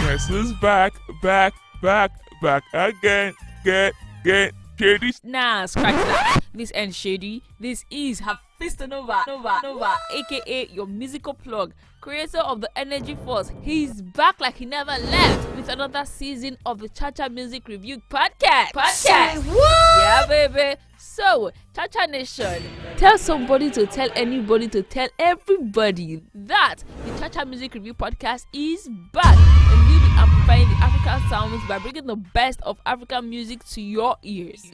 Blackbonez is back again. Get shady. Nah, scratch that. This ain't shady. This is Hafeestonova, aka your musical plug, creator of the Energy Force. He's back like he never left with another season of the Cha-Cha Music Review podcast. Say what? Yeah, baby. So, Cha-Cha Nation, tell somebody to tell anybody to tell everybody that the Cha-Cha Music Review podcast is back, and we'll be amplifying the African sounds by bringing the best of African music to your ears.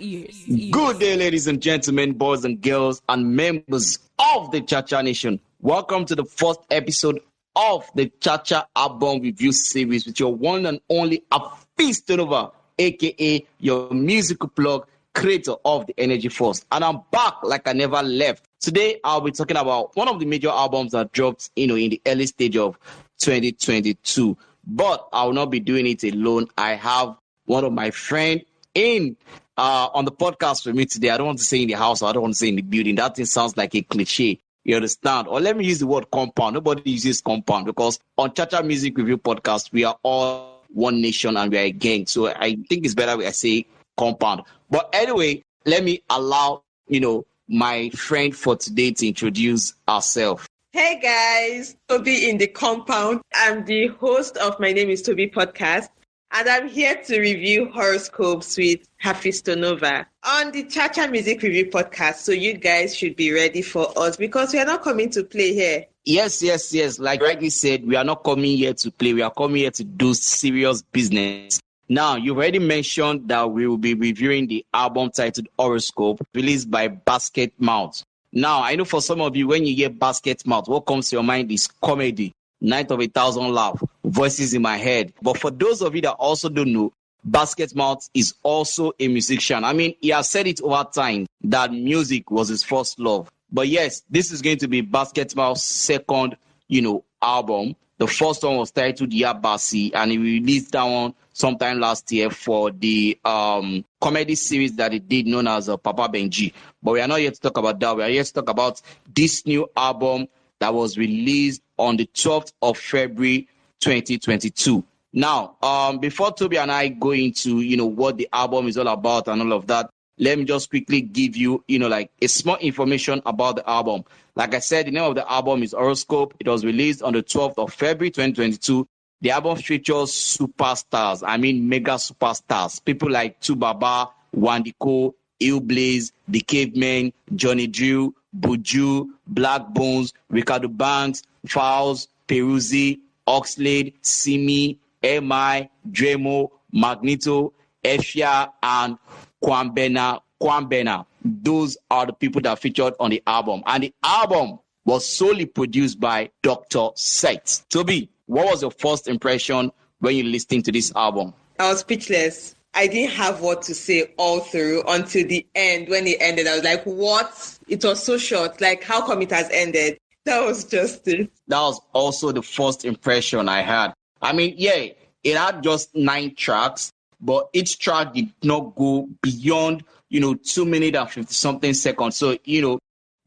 Good day, ladies and gentlemen, boys and girls, and members of the Cha-Cha Nation. Welcome to the first episode of the Cha-Cha album review series with your one and only Hafeestonova, aka your musical plug, creator of the Energy Force. And I'm back like I never left. Today, I'll be talking about one of the major albums that dropped, in the early stage of 2022. But I will not be doing it alone. I have one of my friends on the podcast with me today. I don't want to say in the house, or I don't want to say in the building. That thing sounds like a cliche. You understand? Or let me use the word compound. Nobody uses compound because on Cha-Cha Music Review Podcast, we are all one nation and we are a gang. So I think it's better when I say compound. But anyway, let me allow, my friend for today to introduce herself. Hey guys, Toby in the compound. I'm the host of My Name is Toby podcast, and I'm here to review horoscopes with Hafeestonova on the Cha-Cha Music Review podcast. So you guys should be ready for us because we are not coming to play here. Yes. Like rightly said, we are not coming here to play. We are coming here to do serious business. Now, you've already mentioned that we will be reviewing the album titled Horoscope, released by Basketmouth. Now, I know for some of you, when you hear Basketmouth, what comes to your mind is comedy, Night of 1,000 Laughs, Voices in My Head. But for those of you that also don't know, Basketmouth is also a musician. I mean, he has said it over time that music was his first love. But yes, this is going to be Basketmouth's second, album. The first one was titled Yabasi, and he released that one sometime last year for the comedy series that he did known as Papa Benji. But we are not here to talk about that. We are here to talk about this new album that was released on the 12th of February 2022. Now, before Toby and I go into, what the album is all about and all of that, let me just quickly give you, a small information about the album. Like I said, the name of the album is Horoscope. It was released on the 12th of February 2022. The album features superstars. I mean, mega superstars. People like Tubaba, Wande, Illbliss, the Cavemen, Drille, Buju, Blackbonez, Reekado, Falz, Peruzzi, Oxlade, Simi, Dremo, Magnito, Efya, and Kwabena. Those are the people that featured on the album. And the album was solely produced by Duktor Sett. Toby, what was your first impression when you listened to this album? I was speechless. I didn't have what to say all through until the end. When it ended, I was like, what? It was so short. Like, how come it has ended? That was just it. That was also the first impression I had. I mean, yeah, it had just 9 tracks, but each track did not go beyond, 2 minutes and 50-something seconds. So,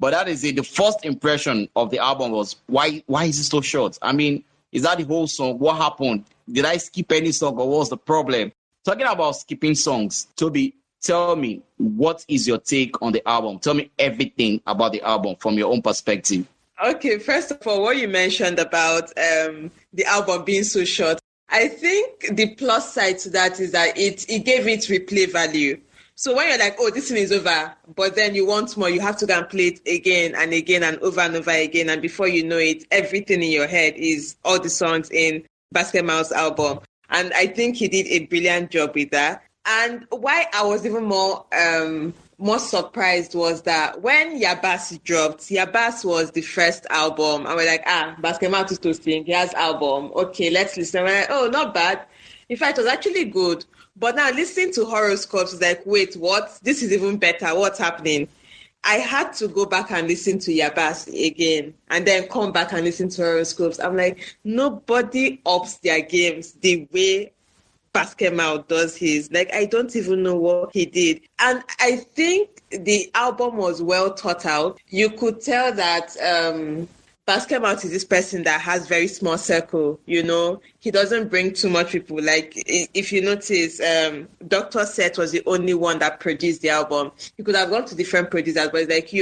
but that is it. The first impression of the album was, why is it so short? I mean, is that the whole song? What happened? Did I skip any song or what was the problem? Talking about skipping songs, Toby, tell me, what is your take on the album? Tell me everything about the album from your own perspective. Okay, first of all, what you mentioned about the album being so short, I think the plus side to that is that it gave it replay value. So when you're like, oh, this thing is over, but then you want more, you have to go and play it again and again and over again. And before you know it, everything in your head is all the songs in Basketmouth's album. And I think he did a brilliant job with that. And why I was even more surprised was that when Yabasi dropped, Yabasi was the first album. And we're like, Basketmouth is toasting. He has album. Okay, let's listen. We're like, oh, not bad. In fact, it was actually good. But now listening to Horoscopes is like, wait, what? This is even better. What's happening? I had to go back and listen to Yabasi again and then come back and listen to Horoscopes. I'm like, nobody ups their games the way Basketmouth does his. Like, I don't even know what he did. And I think the album was well thought out. You could tell that Basketmouth is this person that has very small circle, He doesn't bring too much people. Like, if you notice, Duktor Sett was the only one that produced the album. He could have gone to different producers, but it's like,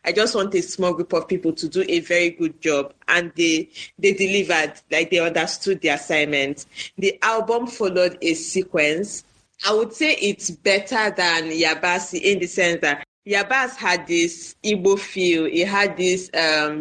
I just want a small group of people to do a very good job. And they delivered, like they understood the assignment. The album followed a sequence. I would say it's better than Yabasi in the sense that Yabas had this Igbo feel. He had this,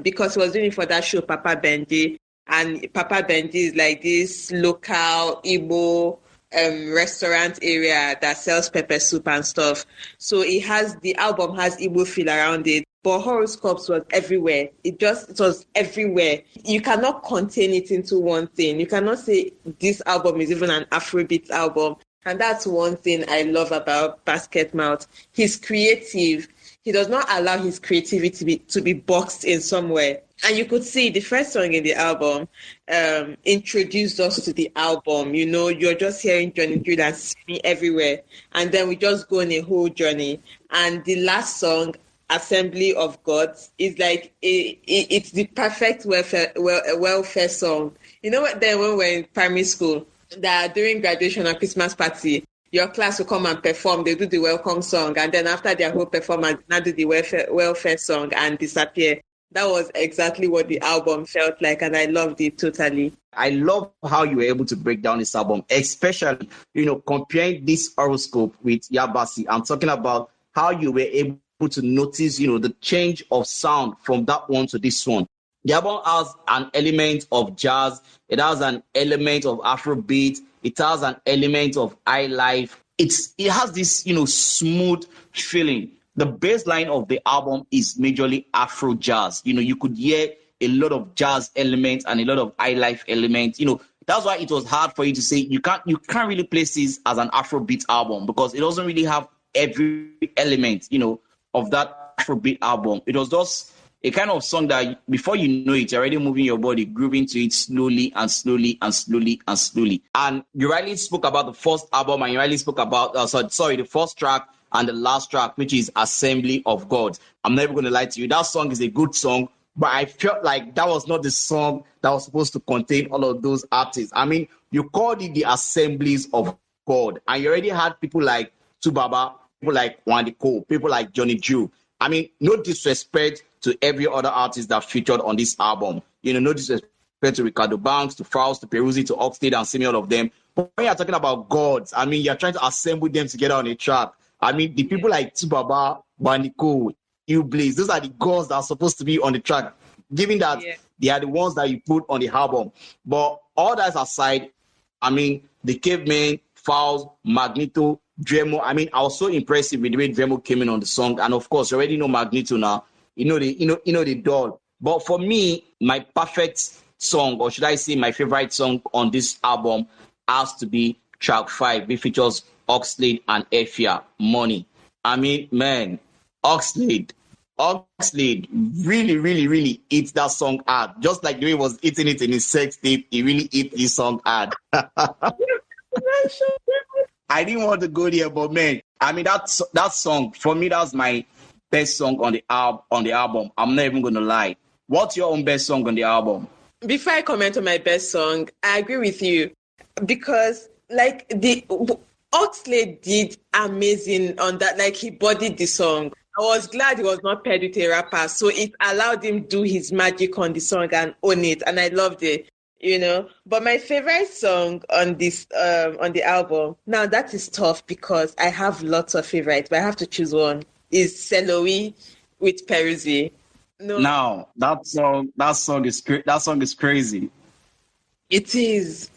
because he was doing it for that show, Papa Benji. And Papa Benji is like this local Igbo restaurant area that sells pepper soup and stuff. So the album has Igbo feel around it. But Horoscopes was everywhere. It was everywhere. You cannot contain it into one thing. You cannot say this album is even an Afrobeat album. And that's one thing I love about Basketmouth. He's creative. He does not allow his creativity to be boxed in somewhere. And you could see the first song in the album introduced us to the album. You're just hearing Johnny Drille and Simi everywhere. And then we just go on a whole journey. And the last song, Assembly of Gods, is like, it's the perfect welfare song. You know what, then when we were in primary school, that during graduation or Christmas party, your class will come and perform. They do the welcome song, and then after their whole performance, now do the welfare song and disappear. That was exactly what the album felt like, and I loved it totally. I love how you were able to break down this album, especially, comparing this horoscope with Yabasi. I'm talking about how you were able to notice, the change of sound from that one to this one. The album has an element of jazz. It has an element of Afrobeat. It has an element of high life. It has this, smooth feeling. The bass line of the album is majorly Afro jazz. You could hear a lot of jazz elements and a lot of high life elements. That's why it was hard for you to say you can't really place this as an Afrobeat album because it doesn't really have every element, of that Afrobeat album. It was just a kind of song that before you know it, you're already moving your body, grooving to it slowly and slowly and slowly and slowly. And you rightly spoke about the first album and you rightly spoke about, the first track and the last track, which is Assembly of God. I'm never going to lie to you. That song is a good song, but I felt like that was not the song that was supposed to contain all of those artists. I mean, you called it the Assemblies of God, and you already had people like Tubaba, people like Wande, people like Johnny Jew. I mean, no disrespect to every other artist that featured on this album. No disrespect to Reekado Banks, to Falz, to Peruzzi, to Oxlade, and Simi, all of them. But when you're talking about gods, I mean, you're trying to assemble them together on a track. I mean, the people like Tubaba, Magnito, Illbliss, those are the gods that are supposed to be on the track, given that they are the ones that you put on the album. But all that aside, I mean, the Cavemen, Falz, Magnito, Dremo. I mean, I was so impressed with the way Dremo came in on the song, and of course, you already know Magnito now. The doll. But for me, my perfect song, or should I say, my favorite song on this album, has to be track 5, which features Oxlade and Efya, Money. I mean, man, Oxlade really, really, really eats that song hard. Just like the way he was eating it in his sex tape, he really eats this song hard. I didn't want to go there, but man, I mean, that song, for me, that's my best song on the album. I'm not even going to lie. What's your own best song on the album? Before I comment on my best song, I agree with you because like the Oxlade did amazing on that. Like he bodied the song. I was glad he was not paired with a rapper, so it allowed him do his magic on the song and own it, and I loved it. But my favorite song on this on the album, now that is tough because I have lots of favorites, but I have to choose one. Is Selowi with Peruzzi. No. Now that song is crazy. It is.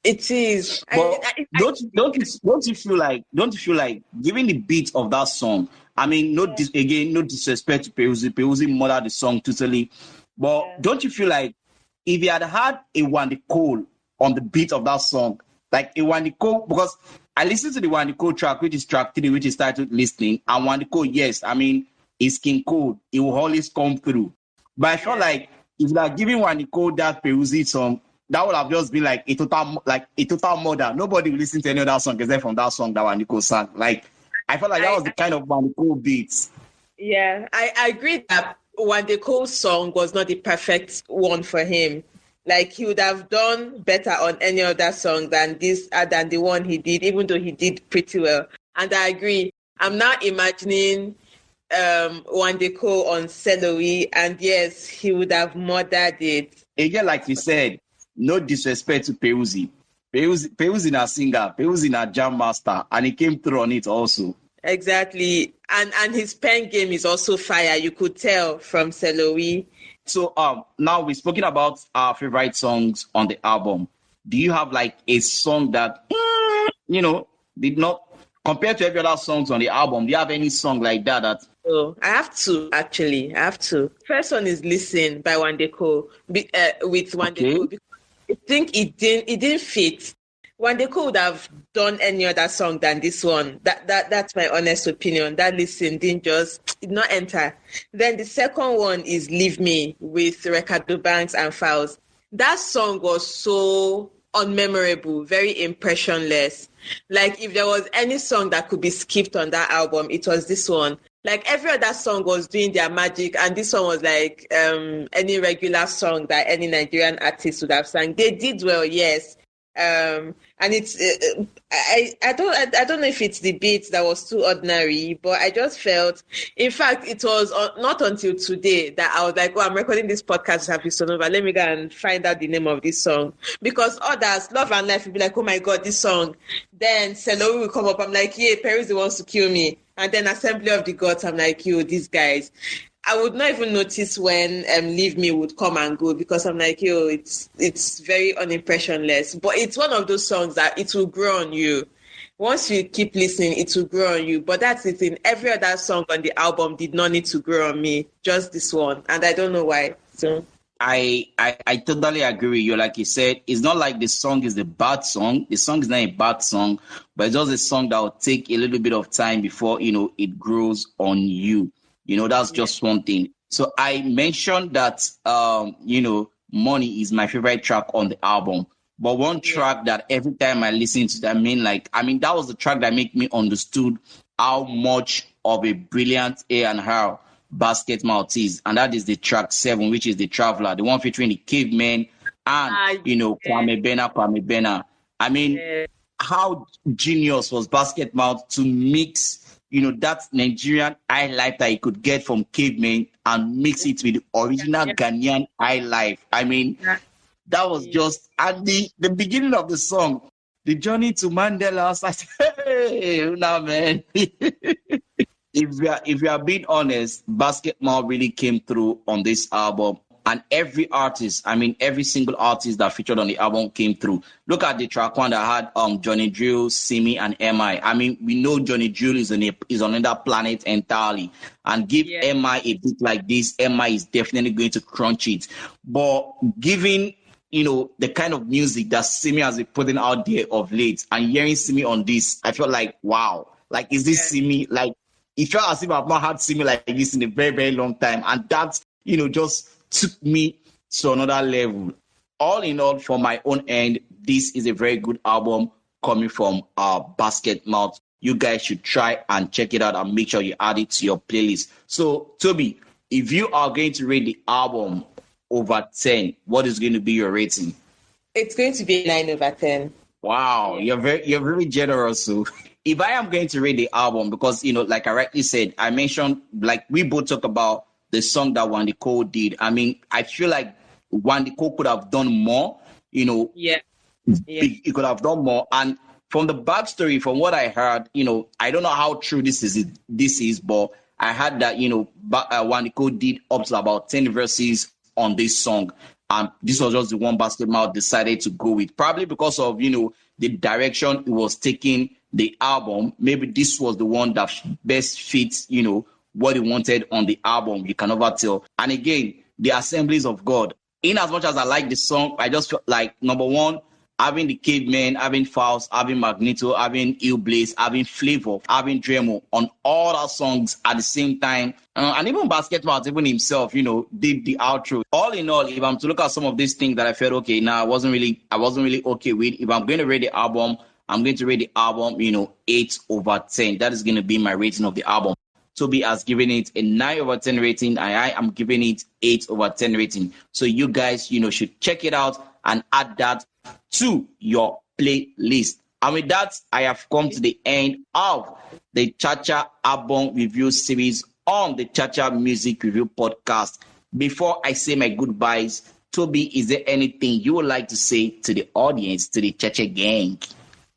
But don't you feel like given the beat of that song? I mean, no disrespect to Peruzzi. Peruzzi murdered the song totally. But don't you feel like if you had a Wande on the beat of that song, like a Wande, because I listened to the Wande track, which is track 3, which is titled Listening, and Wande, yes, I mean, it's King Code. It will always come through. But I felt like if you are giving Wande that Peruzzi song, that would have just been like a total murder. Nobody will listen to any other song except from that song that Wande sang. Like, I felt like that was the kind of Wande beats. Yeah, I agree that Wande Cole's song was not the perfect one for him. Like, he would have done better on any other song than than the one he did, even though he did pretty well. And I agree. I'm now imagining Wande Cole on Celoe, and yes, he would have murdered it. Again, like you said, no disrespect to Peruzzi. Peruzzi is a singer, Peruzzi is a jam master, and he came through on it also. Exactly. And his pen game is also fire. You could tell from Celoe. So now we've spoken about our favorite songs on the album. Do you have like a song that did not, compared to every other songs on the album, do you have any song like that? Oh, I have two, actually. I have two. First one is Listen by Wande Cole, with Wande Cole. Because I think it didn't fit. Wande Cole would have done any other song than this one. That's my honest opinion. That Listen did not enter. Then the second one is Leave Me with Reekado Banks and Falz. That song was so unmemorable, very impressionless. Like, if there was any song that could be skipped on that album, it was this one. Like, every other song was doing their magic, and this one was like any regular song that any Nigerian artist would have sang. They did well, yes. And it's I don't know if it's the beat that was too ordinary, but I just felt, in fact, it was not until today that I was like, oh, I'm recording this podcast with Hafeestonova, let me go and find out the name of this song, because others, Love and Life, will be like, oh my god, this song. Then Celoe will come up, I'm like, yeah, Peruzzi wants to kill me. And then Assembly of the Gods, I'm like, yo, these guys. I would not even notice when Leave Me would come and go, because I'm like, yo, it's very unimpressionless. But it's one of those songs that it will grow on you. Once you keep listening, it will grow on you. But that's the thing. Every other song on the album did not need to grow on me. Just this one. And I don't know why. So I totally agree with you. Like you said, it's not like the song is a bad song. The song is not a bad song, but it's just a song that will take a little bit of time before, it grows on you. That's just one thing. So I mentioned that, Money is my favorite track on the album. But one track that every time I listen to that, that was the track that made me understood how much of a brilliant A&R Basketmouth is. And that is the track 7, which is The Traveler, the one featuring the Cavemen and, Kwabena. How genius was Basketmouth to mix that Nigerian high life that you could get from Cavemen and mix it with the original Ghanaian high life. That was just at the beginning of the song, the journey to Mandela. I was like, hey, nah, man. If we are being honest, Basketmouth really came through on this album. And every artist, every single artist that featured on the album came through. Look at the track one that had Johnny Drille, Simi, and MI. We know Johnny Drille is on another planet entirely. And give MI a beat like this, MI is definitely going to crunch it. But given, the kind of music that Simi has been putting out there of late, and hearing Simi on this, I felt like, wow. Like, is this Simi? Like, it felt as if I've not had Simi like this in a very, very long time. And that, just took me to another level. All in all, from my own end, this is a very good album coming from Basketmouth. You guys should try and check it out and make sure you add it to your playlist. So, Toby, if you are going to rate the album over 10, what is going to be your rating? It's going to be 9 over 10. Wow, you're very generous. So, if I am going to rate the album, because like I rightly said, I mentioned, like, we both talk about the song that Wande Cole did. I feel like Wande Cole could have done more, He could have done more. And from the backstory, from what I heard, I don't know how true this is, but I heard that, Wande Cole did up to about 10 verses on this song. And this was just the one Basketmouth decided to go with. Probably because of, the direction it was taking the album. Maybe this was the one that best fits, what he wanted on the album. You can never tell. And again, the Assemblies of God. In as much as I like the song, I just felt like, number one, having the Cavemen, having Falz, having Magnito, having Illbliss, having Flavor, having Dremo on all our songs at the same time. And even Basketmouth, even himself, did the outro. All in all, if I'm to look at some of these things that I felt, okay, I wasn't really okay with. If I'm going to rate the album, I'm going to rate the album, 8 over 10. That is going to be my rating of the album. Toby has given it a 9/10 rating, and I am giving it 8/10 rating. So you guys, should check it out and add that to your playlist. And with that, I have come to the end of the Cha-Cha album review series on the Cha-Cha Music Review Podcast. Before I say my goodbyes, Toby, is there anything you would like to say to the audience, to the Cha-Cha gang?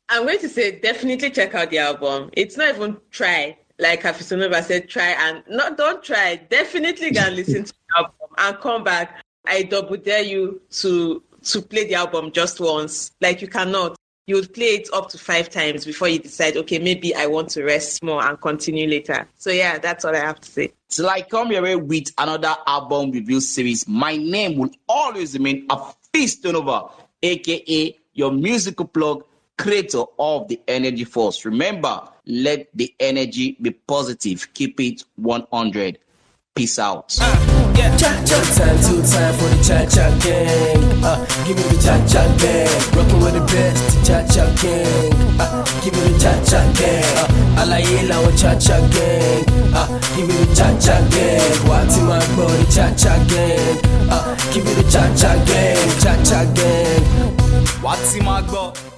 I'm going to say definitely check out the album. It's not even try. Like Hafeestonova said, try and don't try. Definitely go and listen to the album and come back. I double dare you to play the album just once. Like you cannot. You would play it up to 5 times before you decide, okay, maybe I want to rest more and continue later. So yeah, that's all I have to say. Till I come your way with another album review series, my name will always remain Hafeestonova, aka your musical plug, creator of the Energy Force. Remember, let the energy be positive. Keep it 100. Peace out. Cha-cha time, 2 time for the Cha-Cha gang. Give me the Cha-Cha gang. Rockin' with the best, the Cha-Cha gang. Give me the Cha-Cha gang. Alaye with Cha-Cha gang. Give me the Cha-Cha gang. Wati my body, Cha-Cha gang. Give me the Cha-Cha gang. Cha-Cha gang. Wati my body.